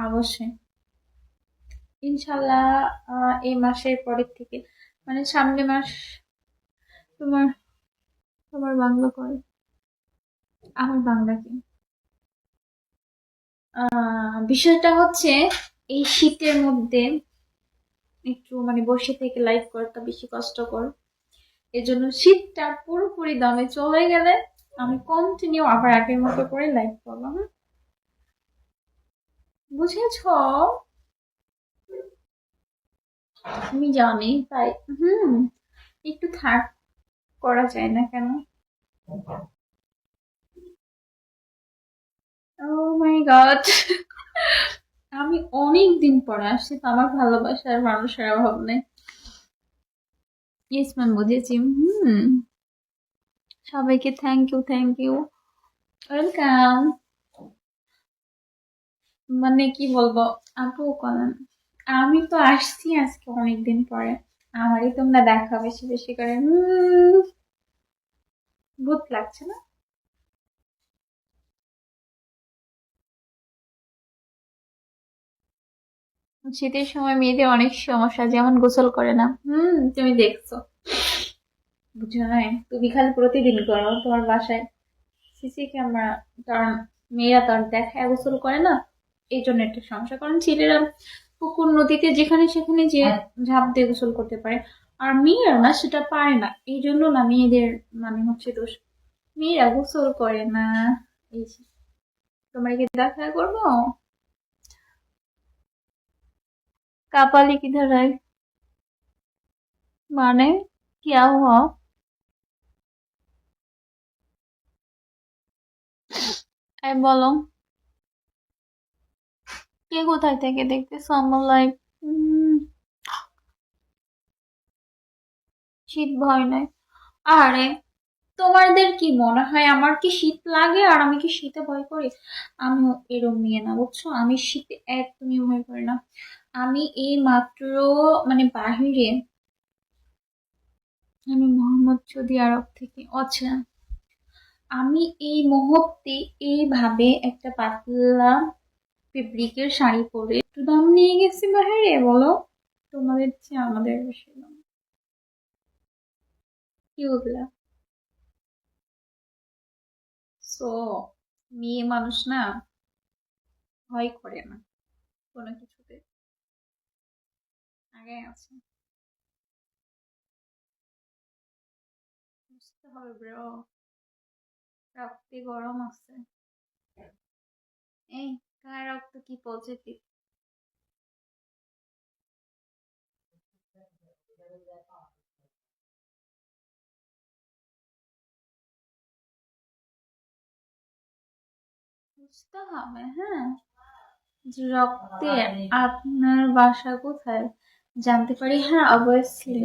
অবশ্যই ইনশাল্লাহ। এই মাসের পরের থেকে, মানে সামনে মাস। তোমার তোমার বাংলা করে, আমার বাংলা কি? বিষয়টা হচ্ছে, এই শীতের মধ্যে একটু মানে বসে থেকে লাইভ করাটা বেশি কষ্টকর। এজন্য শীতটা পুরোপুরি দমে চলে গেলে আমি কন্টিনিউ আবার আগের মতো করে লাইভ করবো, হ্যাঁ? বুঝেছ? আমি জানি তাই। হুম। একটু থাক, করা যায় না কেন? ও মাই গড! আমি অনেক দিন পরে আসছি, তো আমার ভালোবাসার মানুষের অভাব নেই। ইয়েস ম্যাম, বুঝেছি। হুম। সবাইকে thank you, thank you. Welcome. মানে কি বলবো, আপু করেন। আমি তো আসছি আজকে অনেকদিন পরে, আমারই তোমরা দেখা বেশি বেশি করে। ভূত লাগছে না? শীতের সময় মেয়েদের অনেক সমস্যা, যেমন গোসল করে না। তুমি দেখছো, বুঝো নাই? তুমি খালি প্রতিদিন করো তোমার বাসায় সিসি ক্যামেরা, কারণ মেয়েরা তো আর দেখায় গোসল করে না। এই জন্য একটা সমস্যা, কারণ ছেলেরা পুকুর নদীতে যেখানে সেখানে যে ঝাঁপ দিয়ে গোসল করতে পারে, আর মেয়েরা না সেটা পারে না। এই জন্য না মেয়েদের মানে হচ্ছে দোষ, মেয়েরা গোসল করে না। এই যে, তোমার কি দেখা করবো? কাপালি কিধার है? মানে क्या हुआ? এই বলো, কে কোথায় থেকে দেখতেছো আমার লাইফ? শীত ভয় নাই। আরে, তোমাদের কি মনে হয় আমার কি শীত লাগে আর আমি কি শীতে ভয় করি? আমিও এরম মেয়ে না, বুঝছো? আমি শীতে একদমই ভয় করি না। আমি এই মাত্র মানে বাহিরে, আমি মোহাম্মদ সৌদি আরব থেকে। আচ্ছা, আমি এই মুহূর্তে এইভাবে একটা পাতলা ফেব্রিকের শাড়ি পরে একটু দাম নিয়ে গেছি বাহিরে, বলো? তোমাদের চেয়ে আমাদের বেশি দাম। কি বুঝলা? সো, মেয়ে মানুষ না, ভয় করে না কোনো কিছুতে। আগে আছে, বুঝতে হবে ব্রো, রক্তে গরম আছে। এই, কার রক্ত কি পজিটিভ? বুঝতে হবে, হ্যাঁ। যে রক্তে আপনার বাসা কোথায় জানতে পারি? হ্যাঁ, অবভিয়াসলি।